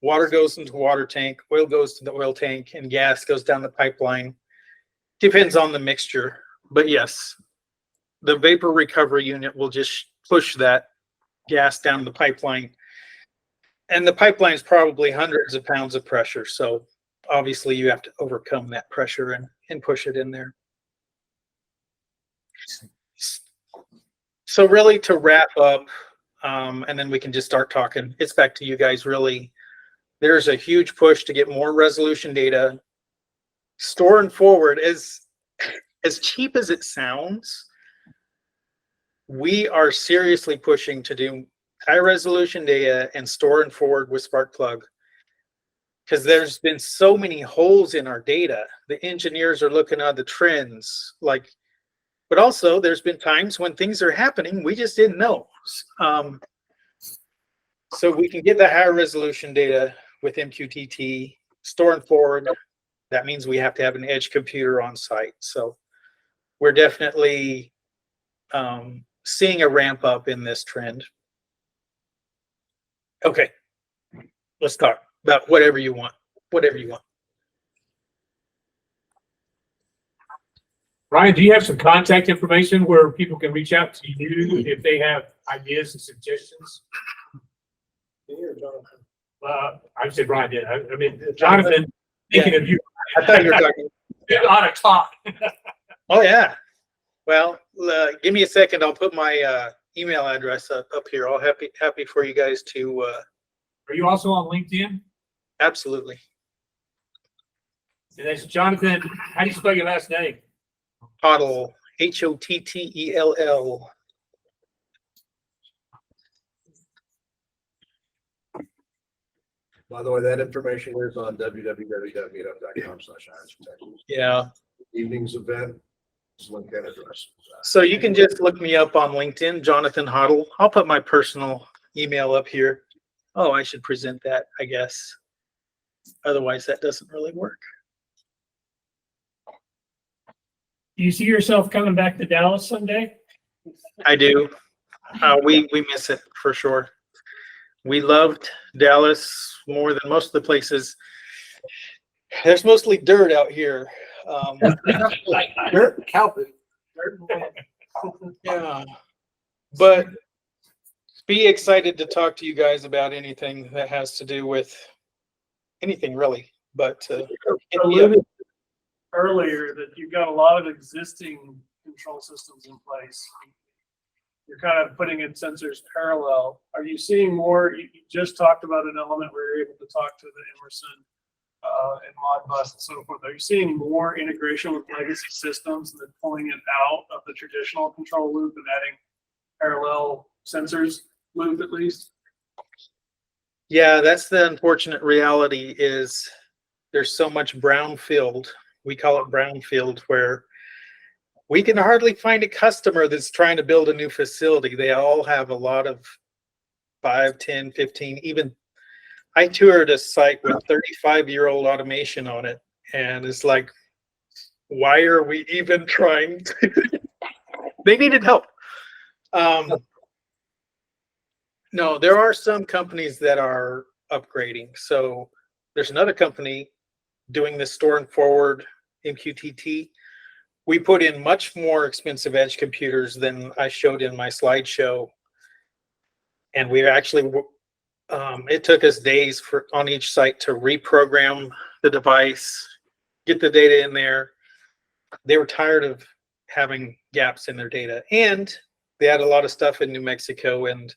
Water goes into the water tank, oil goes to the oil tank, and gas goes down the pipeline. Depends on the mixture, but yes, the vapor recovery unit will just push that gas down the pipeline. And the pipeline is probably hundreds of pounds of pressure, so obviously you have to overcome that pressure and push it in there. So really, to wrap up, and then we can just start talking, it's back to you guys really. There's a huge push to get more resolution data. Store and forward, as cheap as it sounds, we are seriously pushing to do high resolution data and store and forward with Sparkplug. Because there's been so many holes in our data. The engineers are looking at the trends, like, but also there's been times when things are happening we just didn't know. So we can get the higher resolution data with MQTT, store and forward. That means we have to have an edge computer on site. So we're definitely seeing a ramp up in this trend. Okay, let's talk about whatever you want. Ryan, do you have some contact information where people can reach out to you if they have ideas and suggestions? I said Ryan did. I mean, Jonathan, thinking of you. I thought you were talking. On a talk. Oh yeah. Well, give me a second. I'll put my email address up here. I'll happy for you guys to. Are you also on LinkedIn? Absolutely. And that's Jonathan. How do you spell your last name? Hottell, Hottell. By the way, that information is on www.meetup.com/IIoT. Yeah. Evening's event, LinkedIn address. So you can just look me up on LinkedIn, Johnathan Hottell. I'll put my personal email up here. Oh, I should present that, I guess. Otherwise, that doesn't really work. Do you see yourself coming back to Dallas someday? I do. We miss it for sure. We loved Dallas more than most of the places. There's mostly dirt out here. Dirt, Calvin. Yeah. But be excited to talk to you guys about anything that has to do with anything really. But Alluded earlier that you've got a lot of existing control systems in place. You're kind of putting in sensors parallel. Are you seeing more? You just talked about an element where you're able to talk to the Emerson and Modbus and so forth. Are you seeing more integration with legacy systems and then pulling it out of the traditional control loop and adding parallel sensors loop at least? yeah, that's the unfortunate reality is there's so much brownfield. We call it brownfield, where we can hardly find a customer that's trying to build a new facility. They all have a lot of 5, 10, 15, even I toured a site with 35-year-old automation on it. And it's like, why are we even trying to? They needed help. No, there are some companies that are upgrading. So there's another company doing this store and forward MQTT. We put in much more expensive edge computers than I showed in my slideshow. And we actually, it took us days on each site to reprogram the device, get the data in there. They were tired of having gaps in their data. And they had a lot of stuff in New Mexico, and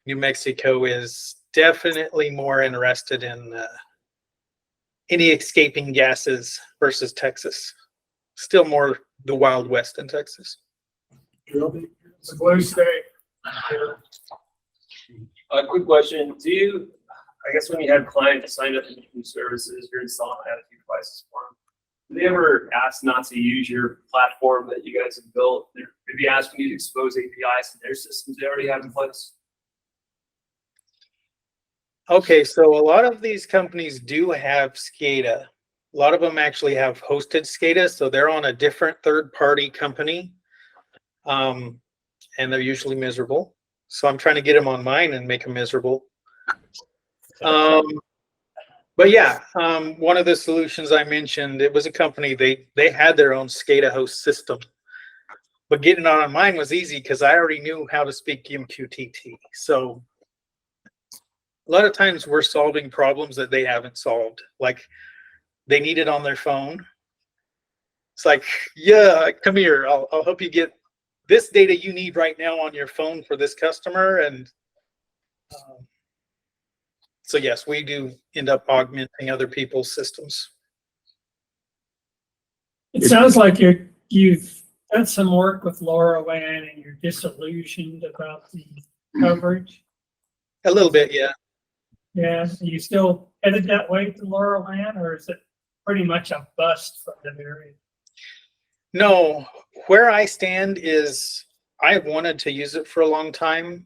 New Mexico is definitely more interested in any escaping gases versus Texas. Still more the Wild West in Texas. It's a blue state. A quick question. I guess when you have clients sign up for new services, you're installing IoT devices for them, do they ever ask not to use your platform that you guys have built? They're maybe asking you to expose APIs to their systems they already have in place? Okay, so a lot of these companies do have SCADA. A lot of them actually have hosted SCADA, so they're on a different third-party company, and they're usually miserable. So I'm trying to get them on mine and make them miserable. But yeah, one of the solutions I mentioned, it was a company, they had their own SCADA host system. But getting on mine was easy because I already knew how to speak MQTT. So a lot of times we're solving problems that they haven't solved. Like they need it on their phone. It's like, yeah, come here. I'll help you get this data you need right now on your phone for this customer. And so yes, we do end up augmenting other people's systems. It sounds like you've done some work with LoRaWAN and you're disillusioned about the coverage. A little bit, yeah. Yeah, are you still headed that way to LoRaWAN, or is it pretty much a bust from that area? No, where I stand is I've wanted to use it for a long time.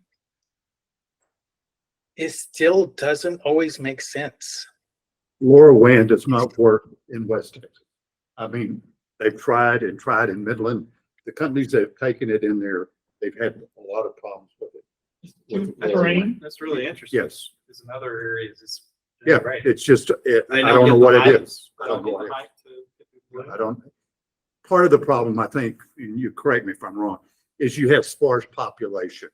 It still doesn't always make sense. LoRaWAN does not work in West Texas. I mean, they've tried and tried in Midland. The companies that have taken it in there, they've had a lot of problems with it. With LoRaWAN. Terrain? That's really interesting. Yes. There's another areas. It's Yeah, right. it's just, I know don't know get what the it height. is. I don't get the height to. I don't. Part of the problem, I think, and you correct me if I'm wrong, is you have sparse population.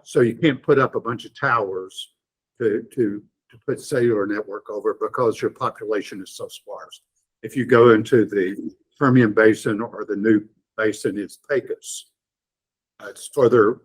So you can't put up a bunch of towers to put cellular network over because your population is so sparse. If you go into the Permian Basin or the new basin, it's Pecos. It's further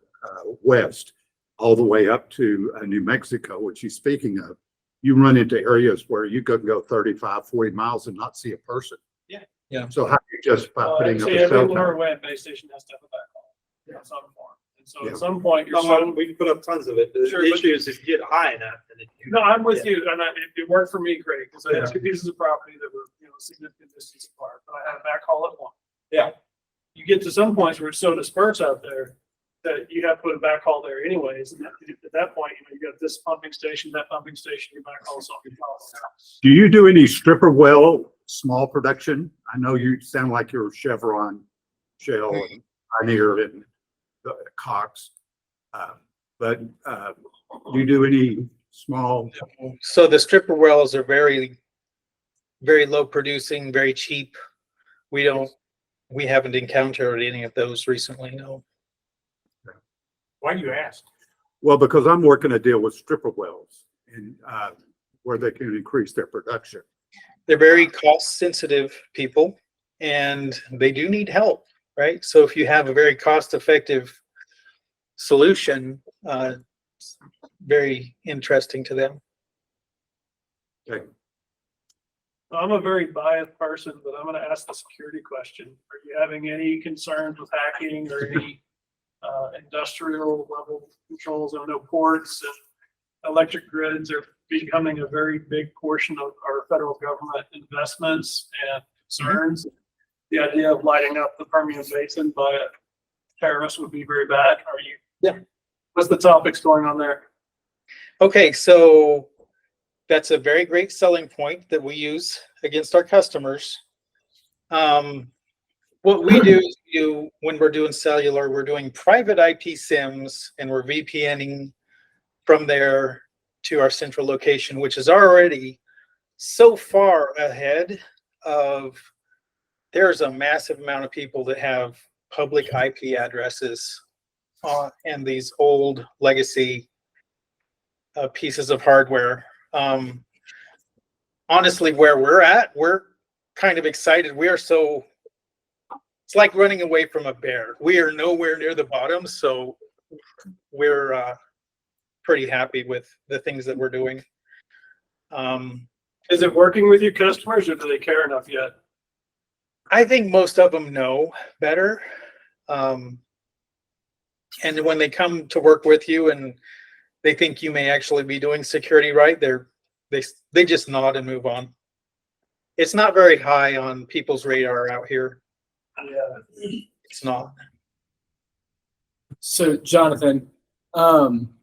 west, all the way up to New Mexico, which he's speaking of. You run into areas where you could go 35, 40 miles and not see a person. Yeah. Yeah. So how do you justify putting up Actually, a every cell tower? LoRaWAN base station has to have a backhaul of some form. And so Yeah. at some point, you're No, we can put up tons of it. The Sure, but- issue is if you get high enough. Then No, I'm with you, and it worked for me great, because I had two pieces of property that were, significant distance apart, but I had a backhaul at one. Yeah. You get to some points where it's so dispersed out there that you have to put a backhaul there anyways, and at that point, you got this pumping station, that pumping station, your backhaul's off your house. Do you do any stripper well small production? I know you sound like you're Chevron, Shell, and Pioneer, and Cox. But do you do any small? So the stripper wells are very, very low producing, very cheap. We haven't encountered any of those recently, no. Why do you ask? Well, because I'm working a deal with stripper wells and where they can increase their production. They're very cost sensitive people and they do need help, right? So if you have a very cost effective solution, it's very interesting to them. Okay. I'm a very biased person, but I'm gonna ask the security question. Are you having any concerns with hacking or any industrial level controls? I know ports and electric grids are becoming a very big portion of our federal government investments and concerns. The idea of lighting up the Permian Basin by a terrorist would be very bad. Are you? Yeah. What's the topics going on there? Okay, so that's a very great selling point that we use against our customers. What we do is when we're doing cellular, we're doing private IP SIMs and we're VPNing from there to our central location, which is already so far ahead of, there's a massive amount of people that have public IP addresses and these old legacy pieces of hardware. Honestly, where we're at, we're kind of excited. It's like running away from a bear. We are nowhere near the bottom, so we're pretty happy with the things that we're doing. Is it working with your customers or do they care enough yet? I think most of them know better. And when they come to work with you and they think you may actually be doing security right, they just nod and move on. It's not very high on people's radar out here. Yeah. It's not. So Jonathan,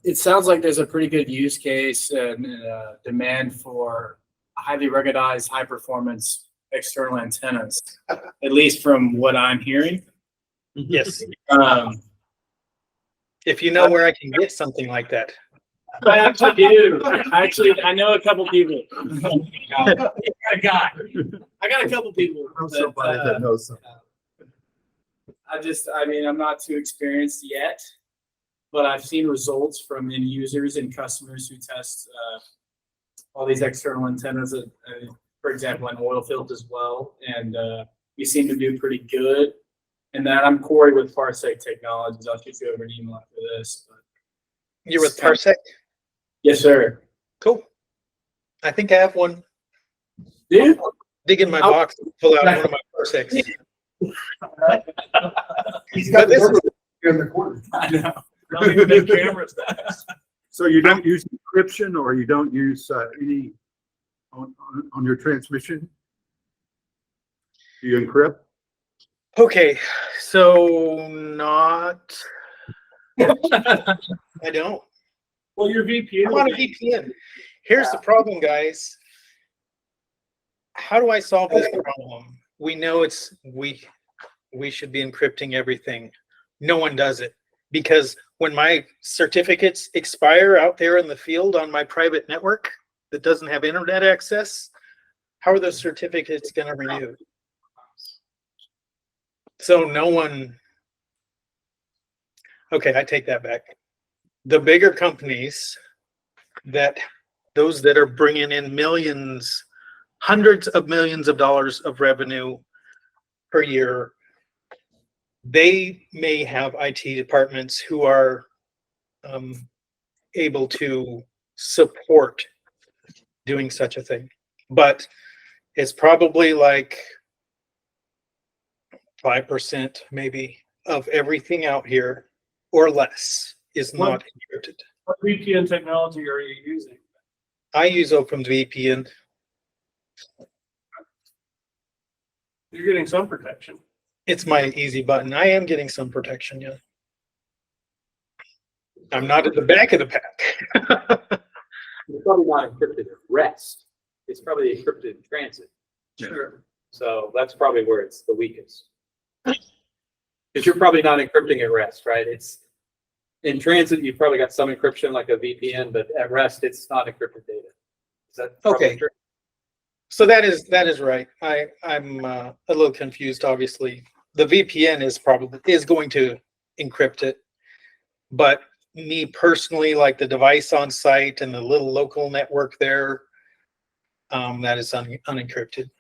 it sounds like there's a pretty good use case and demand for highly ruggedized, high performance external antennas, at least from what I'm hearing. Yes. Um, If you know where I can get something like that. I actually do. Actually, I know a couple people. I got a couple people. Somebody that knows something. I'm not too experienced yet, but I've seen results from end users and customers who test all these external antennas, for example, in oil fields as well. And we seem to do pretty good. And that I'm Corey with Parsec Technologies. I'll shoot you over an email after this. But You're with Parsec? yes, sir. Cool. I think I have one. Dude, Dig in my box and pull out one of my Parsecs. He's got the in the corner. I know. Not even big cameras now. So you don't use encryption or you don't use any on your transmission? Do you encrypt? Okay, so not. I don't. Well, your VPN. I'm on a VPN. Here's the problem, guys. How do I solve this problem? We know we should be encrypting everything. No one does it because when my certificates expire out there in the field on my private network that doesn't have internet access, how are those certificates going to renew? So no one. Okay, I take that back. The bigger companies those that are bringing in millions, hundreds of millions of dollars of revenue per year, they may have IT departments who are able to support doing such a thing. But it's probably like 5% maybe of everything out here or less is not encrypted. What VPN technology are you using? I use OpenVPN. You're getting some protection. It's my easy button. I am getting some protection, yeah. I'm not at the back of the pack. It's probably not encrypted at rest. It's probably encrypted in transit. Sure. So that's probably where it's the weakest. Because you're probably not encrypting at rest, right? It's in transit, you've probably got some encryption like a VPN, but at rest, it's not encrypted data. Is that probably Okay. true? So that is right. I'm a little confused, obviously. The VPN is going to encrypt it, but me personally, like the device on site and the little local network there, that is unencrypted.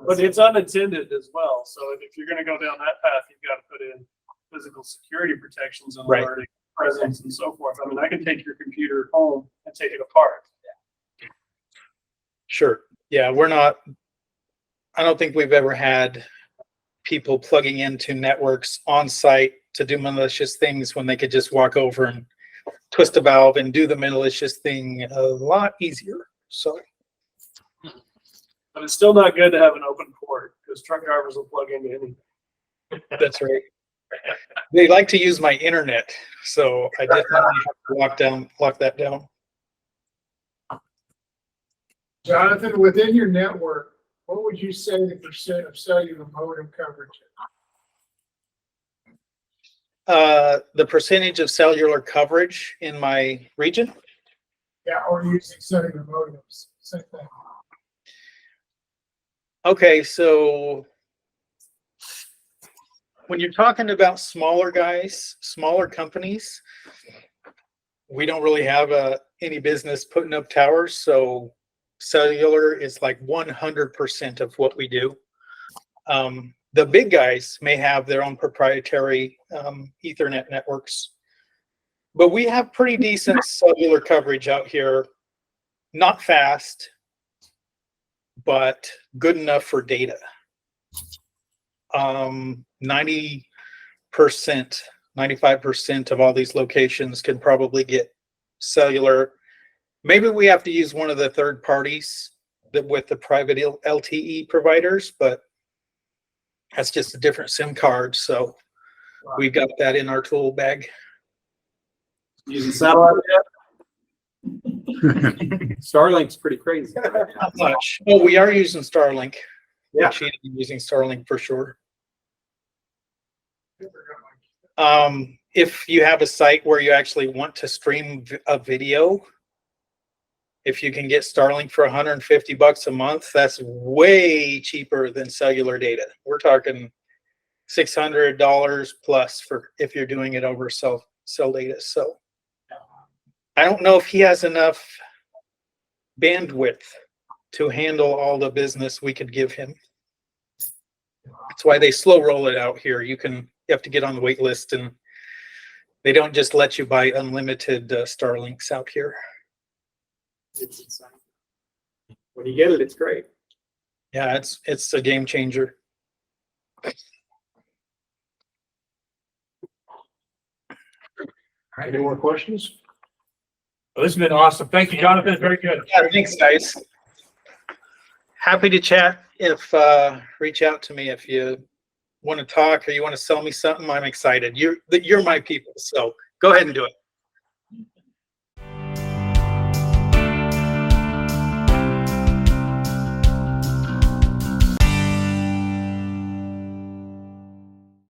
But it's unattended as well. So if you're going to go down that path, you've got to put in physical security protections and Right. alerting, presence, and so forth. I mean, I can take your computer home and take it apart. Sure. Yeah, I don't think we've ever had people plugging into networks on site to do malicious things when they could just walk over and twist a valve and do the malicious thing a lot easier. So But it's still not good to have an open port because truck drivers will plug into anything. that's right. They like to use my internet, so I definitely have to lock that down. Jonathan, within your network, what would you say the percent of cellular modem coverage is? The percentage of cellular coverage in my region. Yeah, or using cellular modems, same thing. Okay, so when you're talking about smaller guys, smaller companies, we don't really have any business putting up towers, so cellular is like 100% of what we do. The big guys may have their own proprietary Ethernet networks, but we have pretty decent cellular coverage out here. Not fast, but good enough for data. 90%, 95% of all these locations can probably get cellular. Maybe we have to use one of the third parties with the private LTE providers, but that's just a different SIM card. So we've got that in our tool bag. Using satellite yet? Starlink's pretty crazy. Not much. Oh, we are using Starlink. Yeah. Actually, using Starlink for sure. If you have a site where you actually want to stream a video, if you can get Starlink for $150 a month, that's way cheaper than cellular data. We're talking $600 plus for if you're doing it over cell data. So I don't know if he has enough bandwidth to handle all the business we could give him. That's why they slow roll it out here. You have to get on the wait list, and they don't just let you buy unlimited Starlinks out here. It's insane. When you get it, it's great. Yeah, it's a game changer. Any more questions? Well, this has been awesome. Thank you, Jonathan. Very good. Yeah, thanks, guys. Happy to chat. If reach out to me if you want to talk or you want to sell me something. I'm excited. You're my people, so go ahead and do it.